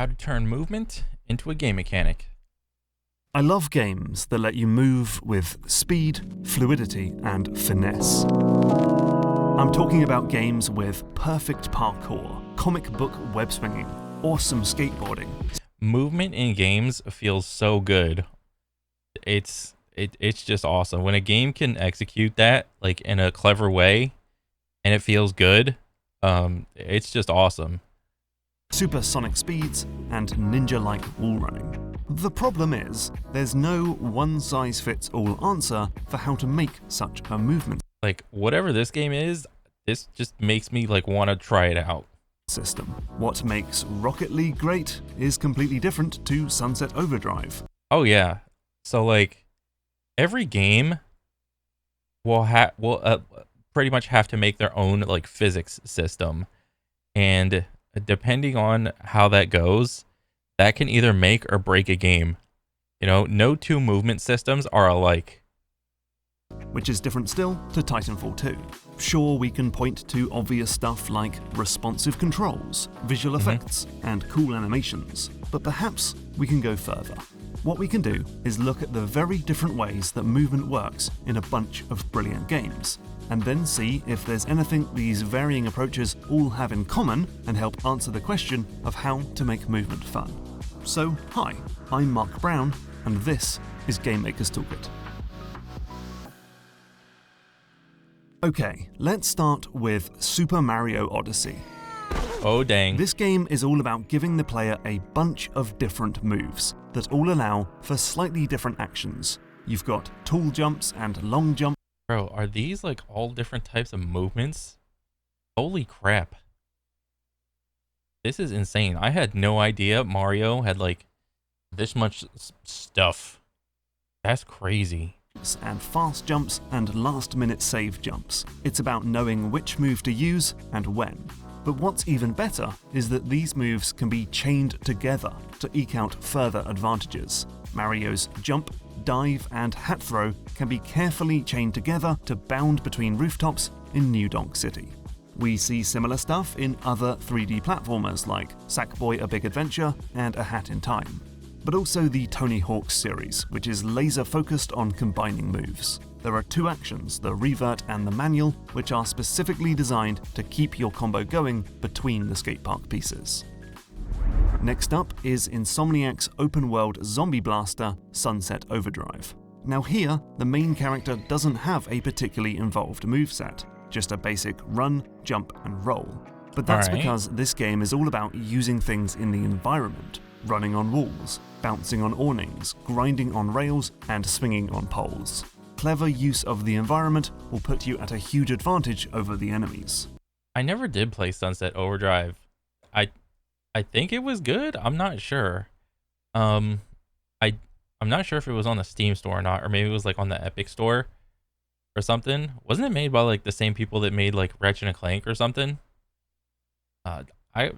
How to turn movement into a game mechanic. I love games that let you move with speed, fluidity, and finesse. I'm talking about games with perfect parkour, comic book web swinging, awesome skateboarding. Movement in games feels so good. It's just awesome. When a game can execute that like in a clever way and it feels good, it's just awesome. Supersonic speeds, and ninja-like wall running. The problem is, there's no one-size-fits-all answer for how to make such a movement Like whatever this game is, this just makes me like want to try it out. system. What makes Rocket League great is completely different to Sunset Overdrive. Oh yeah. So like every game will pretty much have to make their own like physics system, and depending on how that goes, that can either make or break a game. You know, no two movement systems are alike. Which is different still to Titanfall 2. Sure, we can point to obvious stuff like responsive controls, visual effects, and cool animations, but perhaps we can go further. What we can do is look at the very different ways that movement works in a bunch of brilliant games, and then see if there's anything these varying approaches all have in common and help answer the question of how to make movement fun. So, hi, I'm Mark Brown, and this is Game Maker's Toolkit. Okay, let's start with Super Mario Odyssey. Oh dang. This game is all about giving the player a bunch of different moves that all allow for slightly different actions. You've got tall jumps and long jumps. Bro, are these like all different types of movements? Holy crap. This is insane. I had no idea Mario had like this much stuff. That's crazy. And fast jumps and last-minute save jumps. It's about knowing which move to use and when. But what's even better is that these moves can be chained together to eke out further advantages. Mario's jump, dive, and hat throw can be carefully chained together to bound between rooftops in New Donk City. We see similar stuff in other 3D platformers like Sackboy: A Big Adventure and A Hat in Time, but also the Tony Hawk series, which is laser focused on combining moves. There are two actions, the revert and the manual, which are specifically designed to keep your combo going between the skatepark pieces. Next up is Insomniac's open-world zombie blaster, Sunset Overdrive. Now here, the main character doesn't have a particularly involved moveset, just a basic run, jump, and roll. But that's because this game is all about using things in the environment, running on walls, bouncing on awnings, grinding on rails, and swinging on poles. Clever use of the environment will put you at a huge advantage over the enemies. I never did play Sunset Overdrive. I think it was good. I'm not sure. I'm not sure if it was on the Steam store or not, or maybe it was like on the Epic store or something. Wasn't it made by like the same people that made like Ratchet and Clank or something? I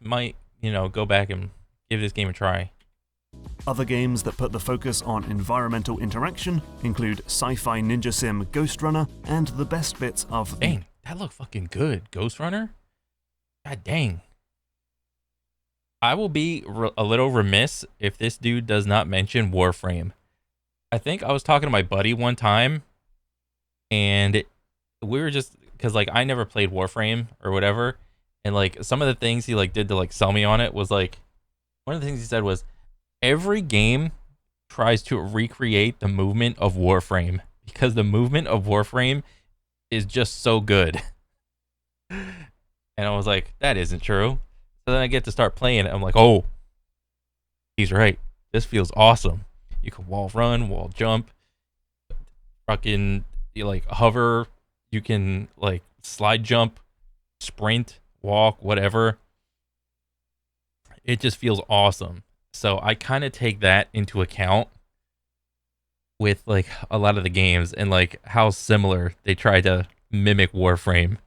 might, go back and give this game a try. Other games that put the focus on environmental interaction include sci-fi ninja sim Ghost Runner and the best bits of the... Dang, that looked fucking good. Ghost Runner? God dang. I will be a little remiss if this dude does not mention Warframe. I think I was talking to my buddy one time, and we were just... Because, like, I never played Warframe or whatever, and, like, some of the things he, like, did to, like, sell me on it was, like... One of the things he said was, every game tries to recreate the movement of Warframe because the movement of Warframe is just so good. And I was like, that isn't true. So then I get to start playing it. I'm like, oh, he's right. This feels awesome. You can wall run, wall jump, fucking like hover. You can like slide jump, sprint, walk, whatever. It just feels awesome. So I kind of take that into account with like a lot of the games and like how similar they try to mimic Warframe.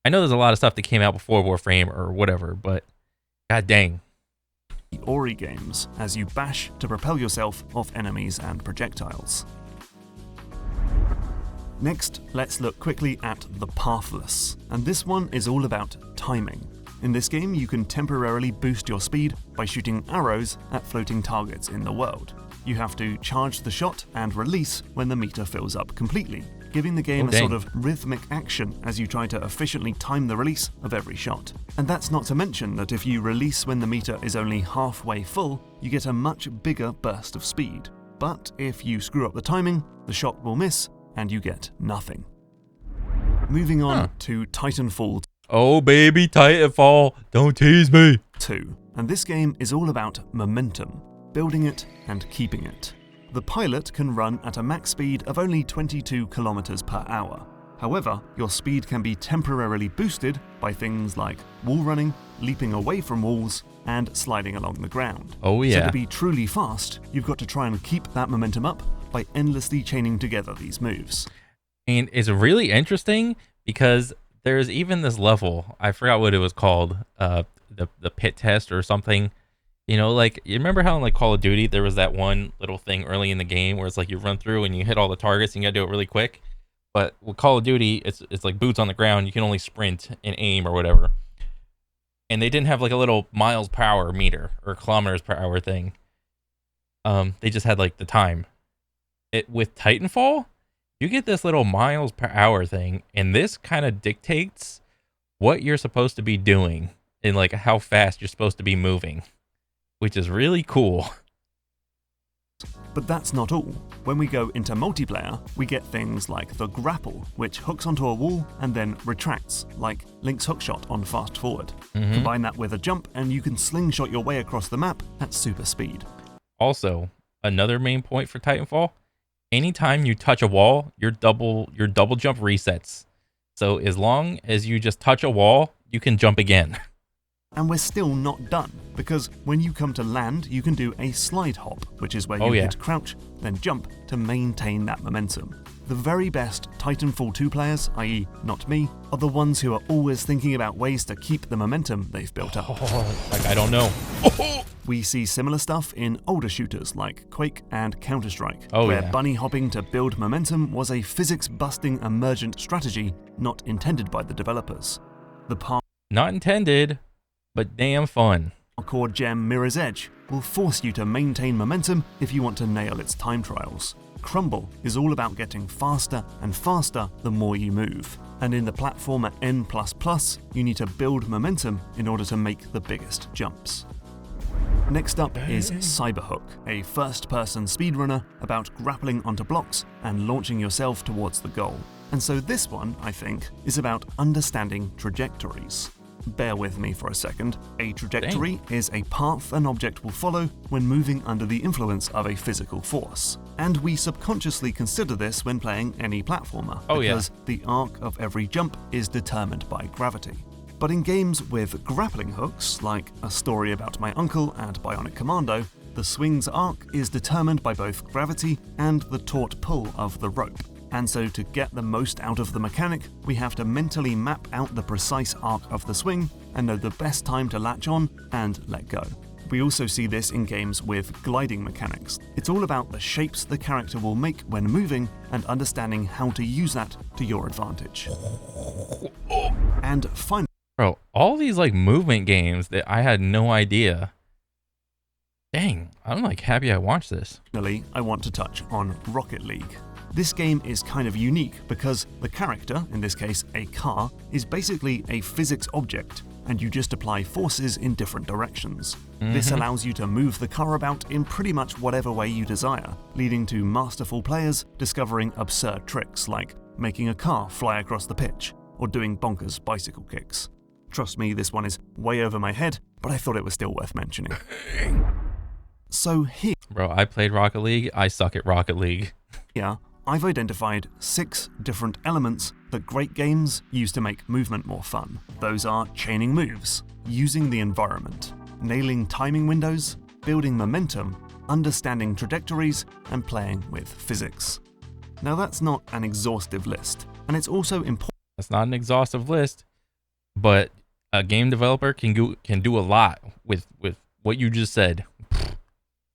I know there's a lot of stuff that came out before Warframe or whatever, but god dang. Ori games as you bash to propel yourself off enemies and projectiles. Next, let's look quickly at the Pathless, and this one is all about timing. In this game, you can temporarily boost your speed by shooting arrows at floating targets in the world. You have to charge the shot and release when the meter fills up completely, giving the game a sort of rhythmic action as you try to efficiently time the release of every shot. And that's not to mention that if you release when the meter is only halfway full, you get a much bigger burst of speed. But if you screw up the timing, the shot will miss and you get nothing. Moving on to Titanfall Oh baby, Titanfall, don't tease me. 2. And this game is all about momentum, building it and keeping it. The pilot can run at a max speed of only 22 kilometers per hour. However, your speed can be temporarily boosted by things like wall running, leaping away from walls, and sliding along the ground. Oh yeah. So to be truly fast, you've got to try and keep that momentum up by endlessly chaining together these moves. And it's really interesting because there's even this level, I forgot what it was called, the pit test or something. You know, like, you remember how in like Call of Duty there was that one little thing early in the game where it's like you run through and you hit all the targets and you gotta do it really quick. But with Call of Duty, it's like boots on the ground. You can only sprint and aim or whatever. And they didn't have like a little miles per hour meter or kilometers per hour thing. They just had like the time. With Titanfall, you get this little miles per hour thing, and this kind of dictates what you're supposed to be doing and like how fast you're supposed to be moving, which is really cool. But that's not all. When we go into multiplayer, we get things like the grapple, which hooks onto a wall and then retracts, like Link's hookshot on Fast Forward. Combine that with a jump and you can slingshot your way across the map at super speed. Also, another main point for Titanfall, anytime you touch a wall, your double jump resets. So as long as you just touch a wall, you can jump again. And we're still not done, because when you come to land, you can do a slide hop, which is where you hit crouch, then jump to maintain that momentum. The very best Titanfall 2 players, i.e. not me, are the ones who are always thinking about ways to keep the momentum they've built up. Like, I don't know. We see similar stuff in older shooters like Quake and Counter-Strike, where bunny hopping to build momentum was a physics-busting emergent strategy not intended by the developers. The Not intended, but damn fun. Parkour gem Mirror's Edge will force you to maintain momentum if you want to nail its time trials. Crumble is all about getting faster and faster the more you move. And in the platformer N++, you need to build momentum in order to make the biggest jumps. Next up is Cyberhook, a first-person speedrunner about grappling onto blocks and launching yourself towards the goal. And so this one, I think, is about understanding trajectories. Bear with me for a second. A trajectory is a path an object will follow when moving under the influence of a physical force. And we subconsciously consider this when playing any platformer, because the arc of every jump is determined by gravity. But in games with grappling hooks, like A Story About My Uncle and Bionic Commando, the swing's arc is determined by both gravity and the taut pull of the rope. And so to get the most out of the mechanic, we have to mentally map out the precise arc of the swing and know the best time to latch on and let go. We also see this in games with gliding mechanics. It's all about the shapes the character will make when moving and understanding how to use that to your advantage. And finally, bro, all these like movement games that I had no idea. Dang, I'm like happy I watched this. finally, I want to touch on Rocket League. This game is kind of unique because the character, in this case a car, is basically a physics object, and you just apply forces in different directions. This allows you to move the car about in pretty much whatever way you desire, leading to masterful players discovering absurd tricks like making a car fly across the pitch, or doing bonkers bicycle kicks. Trust me, this one is way over my head, but I thought it was still worth mentioning. So here, Bro, I played Rocket League. I suck at Rocket League. I've identified 6 different elements that great games use to make movement more fun. Those are chaining moves, using the environment, nailing timing windows, building momentum, understanding trajectories, and playing with physics. Now that's not an exhaustive list, and it's also important. That's not an exhaustive list, but a game developer can do a lot with what you just said.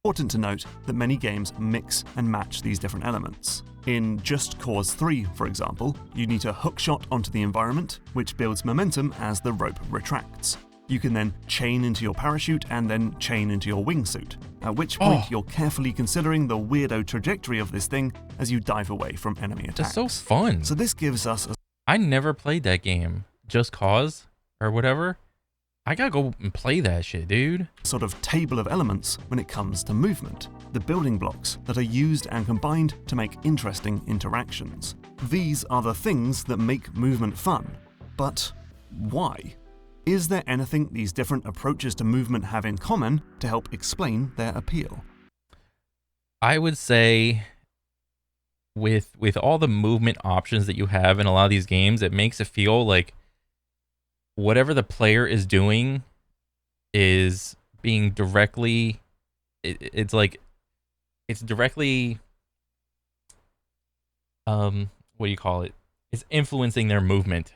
Important to note that many games mix and match these different elements. In Just Cause 3, for example, you need a hookshot onto the environment, which builds momentum as the rope retracts. You can then chain into your parachute and then chain into your wingsuit, at which point you're carefully considering the weirdo trajectory of this thing as you dive away from enemy attacks. That's so fun. So this gives us I never played that game. Just Cause or whatever. I gotta go and play that shit, dude. sort of table of elements when it comes to movement, the building blocks that are used and combined to make interesting interactions. These are the things that make movement fun. But why? Is there anything these different approaches to movement have in common to help explain their appeal? I would say with all the movement options that you have in a lot of these games, it makes it feel like whatever the player is doing is being directly it's directly what do you call it? It's influencing their movement.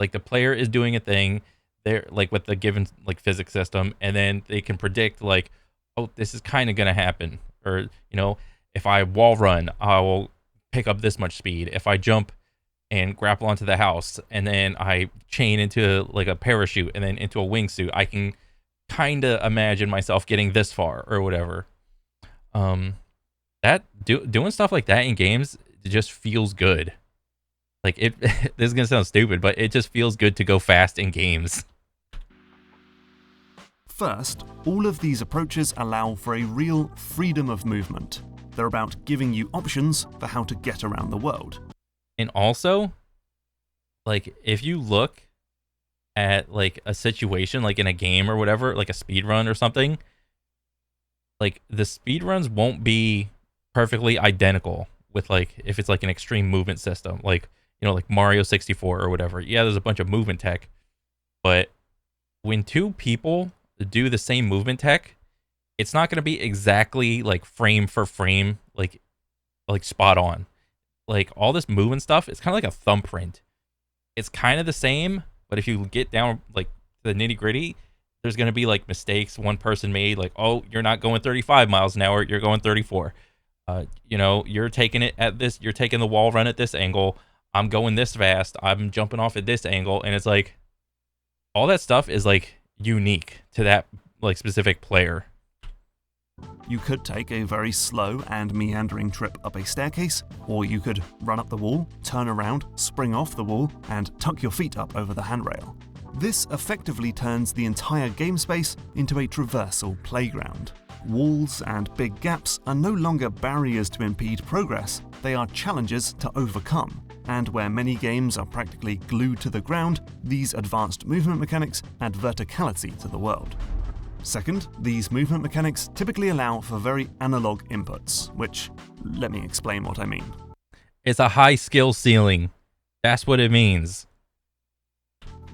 Like the player is doing a thing, they're like with the given like physics system, and then they can predict like, oh, this is kind of gonna happen. Or, you know, if I wall run, I will pick up this much speed. If I jump and grapple onto the house and then I chain into like a parachute and then into a wingsuit, I can kind of imagine myself getting this far or whatever. Doing stuff like that in games just feels good. Like it this is gonna sound stupid, but it just feels good to go fast in games. First, all of these approaches allow for a real freedom of movement. They're about giving you options for how to get around the world. And also, like if you look at like a situation like in a game or whatever, like a speed run or something, like the speed runs won't be perfectly identical with like if it's like an extreme movement system, like, you know, like Mario 64 or whatever. Yeah, there's a bunch of movement tech, but when two people do the same movement tech, it's not going to be exactly like frame for frame, like spot on. Like all this movement stuff, it's kind of like a thumbprint. It's kind of the same, but if you get down like the nitty gritty, there's going to be like mistakes one person made, like, oh, you're not going 35 miles an hour, you're going 34. You know, you're taking it at this, you're taking the wall run at this angle. I'm going this fast. I'm jumping off at this angle. And it's like, all that stuff is like unique to that like specific player. You could take a very slow and meandering trip up a staircase, or you could run up the wall, turn around, spring off the wall, and tuck your feet up over the handrail. This effectively turns the entire game space into a traversal playground. Walls and big gaps are no longer barriers to impede progress, they are challenges to overcome. And where many games are practically glued to the ground, these advanced movement mechanics add verticality to the world. Second, these movement mechanics typically allow for very analog inputs, which, let me explain what I mean. It's a high skill ceiling. That's what it means.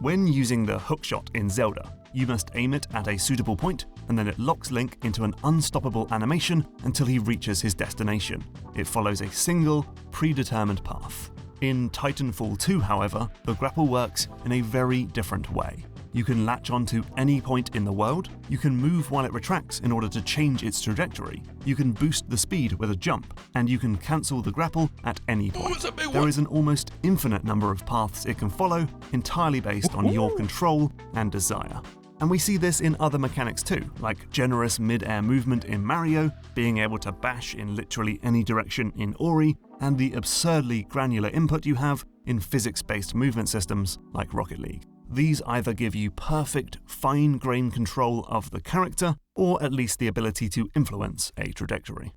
When using the hookshot in Zelda, you must aim it at a suitable point, and then it locks Link into an unstoppable animation until he reaches his destination. It follows a single, predetermined path. In Titanfall 2, however, the grapple works in a very different way. You can latch onto any point in the world, you can move while it retracts in order to change its trajectory, you can boost the speed with a jump, and you can cancel the grapple at any point. There is an almost infinite number of paths it can follow, entirely based on your control and desire. And we see this in other mechanics too, like generous mid-air movement in Mario, being able to bash in literally any direction in Ori, and the absurdly granular input you have in physics-based movement systems like Rocket League. These either give you perfect, fine-grained control of the character, or at least the ability to influence a trajectory.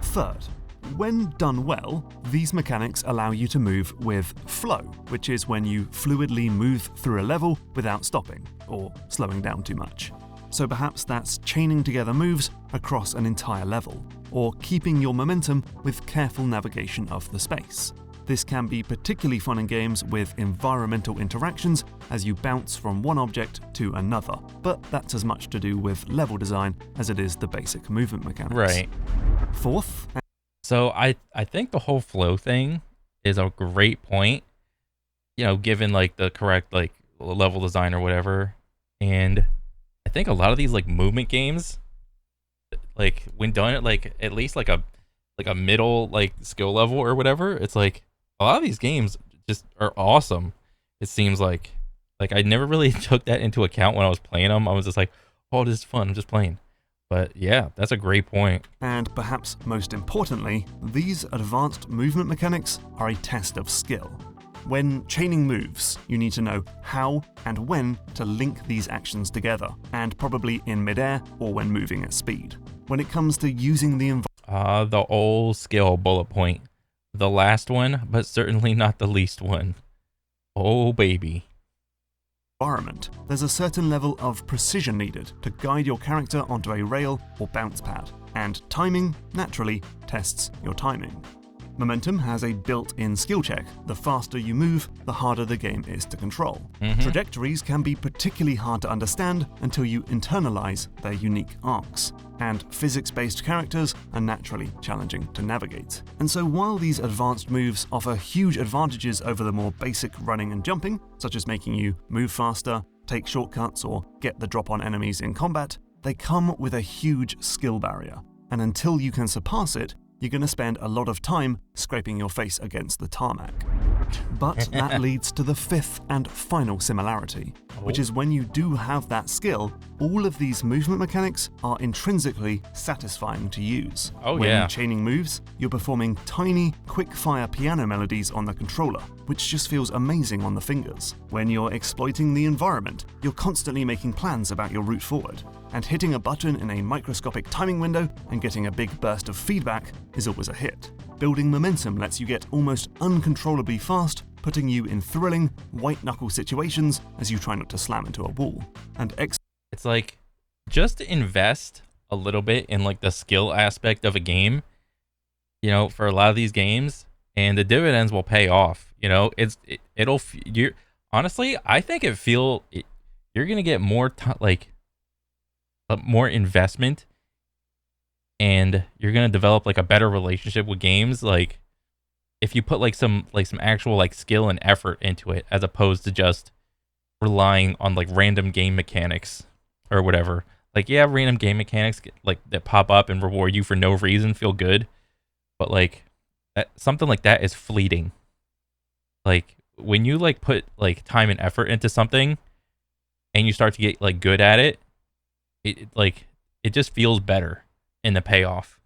Third, when done well, these mechanics allow you to move with flow, which is when you fluidly move through a level without stopping, or slowing down too much. So perhaps that's chaining together moves across an entire level, or keeping your momentum with careful navigation of the space. This can be particularly fun in games with environmental interactions as you bounce from one object to another, but that's as much to do with level design as it is the basic movement mechanics. Right. Fourth, So I think the whole flow thing is a great point, you know, given like the correct like level design or whatever. And I think a lot of these like movement games, like when done at like at least like a middle like skill level or whatever, it's like a lot of these games just are awesome. It seems like Like I never really took that into account when I was playing them. I was just like, oh, this is fun. I'm just playing. But yeah, that's a great point. And perhaps most importantly, these advanced movement mechanics are a test of skill. When chaining moves, you need to know how and when to link these actions together, and probably in midair or when moving at speed. When it comes to using the The old skill bullet point. The last one, but certainly not the least one. Oh, baby. environment, there's a certain level of precision needed to guide your character onto a rail or bounce pad, and timing, naturally, tests your timing. Momentum has a built-in skill check. The faster you move, the harder the game is to control. Trajectories can be particularly hard to understand until you internalize their unique arcs, and physics-based characters are naturally challenging to navigate. And so while these advanced moves offer huge advantages over the more basic running and jumping, such as making you move faster, take shortcuts, or get the drop on enemies in combat, they come with a huge skill barrier, and until you can surpass it, you're going to spend a lot of time scraping your face against the tarmac. But that leads to the fifth and final similarity, which is when you do have that skill, all of these movement mechanics are intrinsically satisfying to use. When chaining moves, you're performing tiny, quick-fire piano melodies on the controller, which just feels amazing on the fingers. When you're exploiting the environment, you're constantly making plans about your route forward, and hitting a button in a microscopic timing window and getting a big burst of feedback is always a hit. Building momentum lets you get almost uncontrollably fast, putting you in thrilling, white-knuckle situations as you try not to slam into a wall. And it's like, just invest a little bit in like the skill aspect of a game, you know, for a lot of these games, and the dividends will pay off. You know, honestly, I think you're gonna get more more investment, and you're gonna develop like a better relationship with games, like if you put like some actual like skill and effort into it, as opposed to just relying on like random game mechanics or whatever. Like, yeah, random game mechanics like that pop up and reward you for no reason feel good, but like something like that is fleeting. Like when you like put like time and effort into something and you start to get like good at it, it just feels better in the payoff.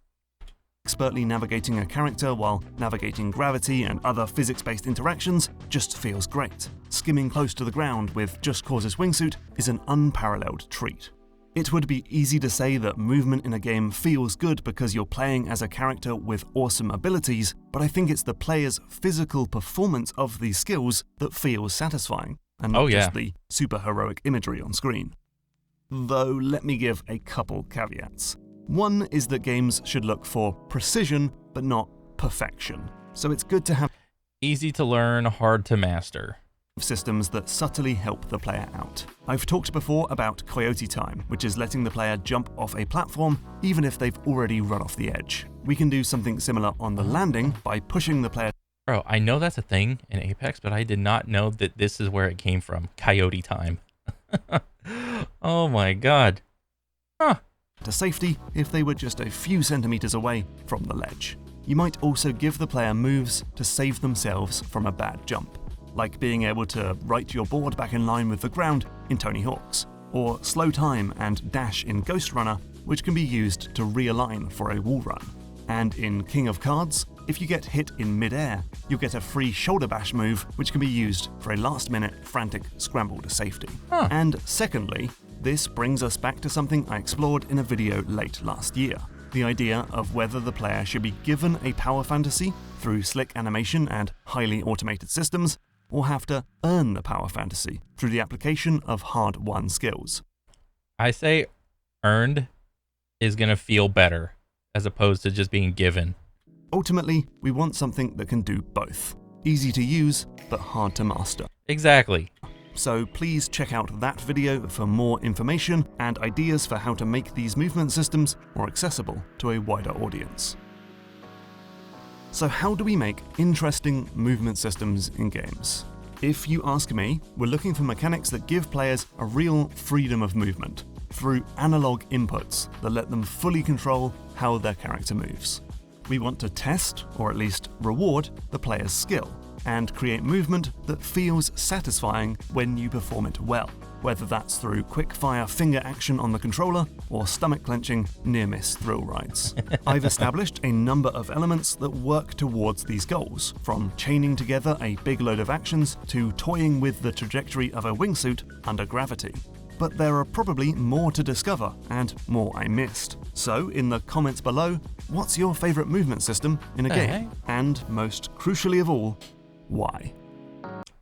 Expertly navigating a character while navigating gravity and other physics-based interactions just feels great. Skimming close to the ground with Just Cause's wingsuit is an unparalleled treat. It would be easy to say that movement in a game feels good because you're playing as a character with awesome abilities, but I think it's the player's physical performance of these skills that feels satisfying, and not just the super heroic imagery on screen. Though let me give a couple caveats. One is that games should look for precision, but not perfection. So it's good to have easy to learn, hard to master systems that subtly help the player out. I've talked before about Coyote Time, which is letting the player jump off a platform even if they've already run off the edge. We can do something similar on the landing by pushing the player. Bro, I know that's a thing in Apex, but I did not know that this is where it came from. Coyote Time. Oh my god. Huh. To safety if they were just a few centimeters away from the ledge. You might also give the player moves to save themselves from a bad jump, like being able to right your board back in line with the ground in Tony Hawk's, or slow time and dash in Ghost Runner, which can be used to realign for a wall run. And in King of Cards, if you get hit in mid-air, you'll get a free shoulder bash move, which can be used for a last-minute frantic scramble to safety. And secondly, this brings us back to something I explored in a video late last year. The idea of whether the player should be given a power fantasy through slick animation and highly automated systems, or have to earn the power fantasy through the application of hard-won skills. I say earned is going to feel better, as opposed to just being given. Ultimately, we want something that can do both. Easy to use, but hard to master. Exactly. So please check out that video for more information and ideas for how to make these movement systems more accessible to a wider audience. So how do we make interesting movement systems in games? If you ask me, we're looking for mechanics that give players a real freedom of movement through analog inputs that let them fully control how their character moves. We want to test, or at least reward, the player's skill, and create movement that feels satisfying when you perform it well, whether that's through quick-fire finger action on the controller or stomach-clenching near-miss thrill rides. I've established a number of elements that work towards these goals, from chaining together a big load of actions to toying with the trajectory of a wingsuit under gravity. But there are probably more to discover and more I missed. So, in the comments below, what's your favourite movement system in a game? And most crucially of all, why?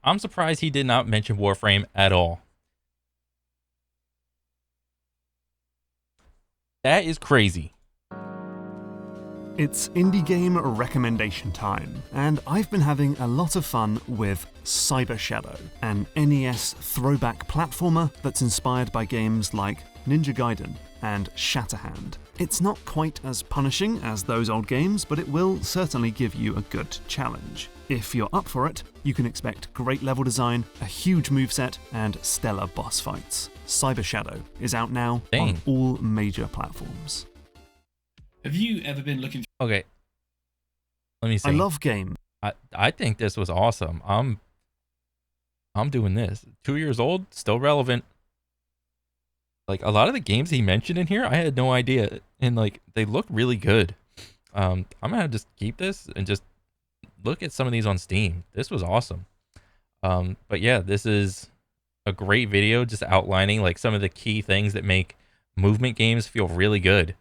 I'm surprised he did not mention Warframe at all. That is crazy. It's indie game recommendation time, and I've been having a lot of fun with Cyber Shadow, an NES throwback platformer that's inspired by games like Ninja Gaiden and Shatterhand. It's not quite as punishing as those old games, but it will certainly give you a good challenge. If you're up for it, you can expect great level design, a huge moveset, and stellar boss fights. Cyber Shadow is out now on all major platforms. Have you ever been looking? Okay, let me see. I love game. I think this was awesome. I'm doing this. 2 years old, still relevant. Like a lot of the games he mentioned in here, I had no idea, and like they look really good. I'm gonna just keep this and just look at some of these on Steam. This was awesome. But yeah, this is a great video just outlining like some of the key things that make movement games feel really good.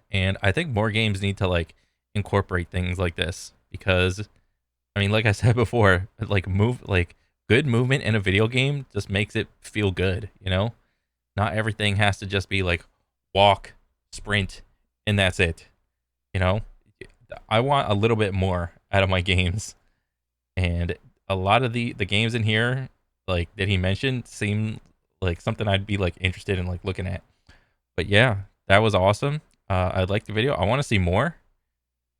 And I think more games need to like incorporate things like this because, I mean, like I said before, like good movement in a video game just makes it feel good, you know? Not everything has to just be like walk, sprint, and that's it. You know? I want a little bit more out of my games. And a lot of the games in here, like that he mentioned, seem like something I'd be like interested in like looking at. But yeah, that was awesome. I liked the video. I want to see more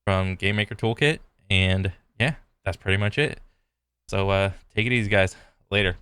from Game Maker Toolkit. And yeah, that's pretty much it. So take it easy, guys. Later.